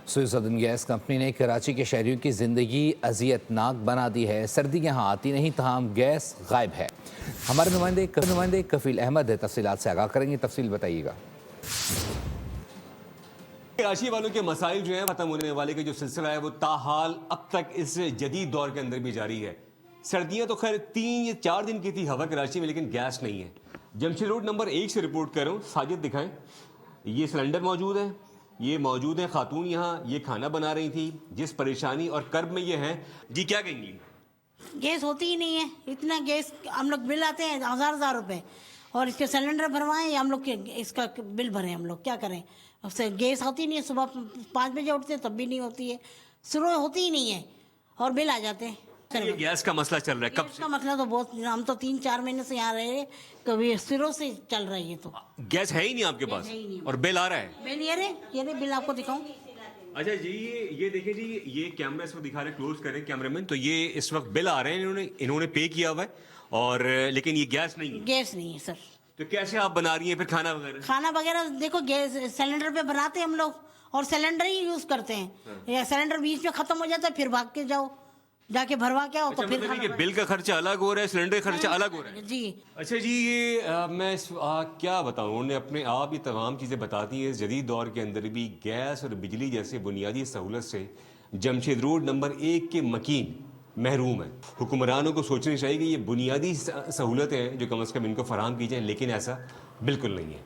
Switzerland gas company ने कराची के शहरियों की ज़िंदगी अजियतनाक बना दी है। सर्दी यहाँ आती नहीं, तमाम गैस गायब है। हमारे नुमाइंदे कफील अहमद है, तफसीलात से आगाह करेंगे। तफसील बताइएगा। कराची वालों के मसाइल जो हैं खत्म होने वाले का जो सिलसिला है वो ताहाल अब तक इस जदीद दौर के अंदर भी जारी है। सर्दियां तो खैर 3 या 4 दिन की थी हवा कराची में, लेकिन गैस नहीं है। जमशेद रोड नंबर 1 से रिपोर्ट कर रहा हूँ। साजिद दिखाएं, ये सिलेंडर मौजूद है, ये मौजूद है। खातून यहाँ ये खाना बना रही थी। जिस परेशानी और कर्ब में ये हैं जी, क्या कहेंगी? गैस होती ही नहीं है। इतना गैस हम लोग बिल आते हैं हज़ार रुपए, और इसके सिलेंडर भरवाएं या हम लोग इसका बिल भरें। हम लोग क्या करें? उससे गैस होती नहीं है। सुबह 5 बजे उठते हैं तब भी नहीं होती है, शुरू होती ही नहीं है और बिल आ जाते हैं। ये गैस का मसला चल रहा है कब से? का मसला तो बहुत, हम तो 3-4 महीने से यहाँ रहे, कभी शुरू से चल रही है। तो गैस है ही नहीं आपके पास है ही नहीं। और बिल आ रहा है? बिल ये रे बिल आपको दिखाऊं। अच्छा जी, ये देखिए जी, ये कैमरा इस वक्त दिखा रहे हैं, क्लोज करें कैमरामैन। तो ये इस वक्त बिल आ रहे हैं, इन्होंने पे किया हुआ है, और लेकिन ये गैस नहीं है। गैस नहीं है सर। तो कैसे आप बना रही हैं फिर खाना वगैरह? खाना वगैरह देखो गैस सिलेंडर पे बनाते हैं हम लोग, और सिलेंडर ही यूज करते हैं। या सिलेंडर बीच में खत्म हो जाता है, फिर भाग के जाओ, जाके भरवा के आओ। अच्छा, तो फिर मतलब ये बिल का खर्चा अलग हो रहा है, सिलेंडर का खर्चा अलग हो रहा है जी। अच्छा जी, ये मैं क्या बताऊं, उन्होंने अपने आप ये तमाम चीज़ें बताती हैं। इस जदीद दौर के अंदर भी गैस और बिजली जैसे बुनियादी सहूलत से जमशेद रोड नंबर 1 के मकीन महरूम है। हुक्मरानों को सोचनी चाहिए कि ये बुनियादी सहूलतें हैं जो कम अज़ कम इनको फराहम की जाए, लेकिन ऐसा बिल्कुल नहीं है।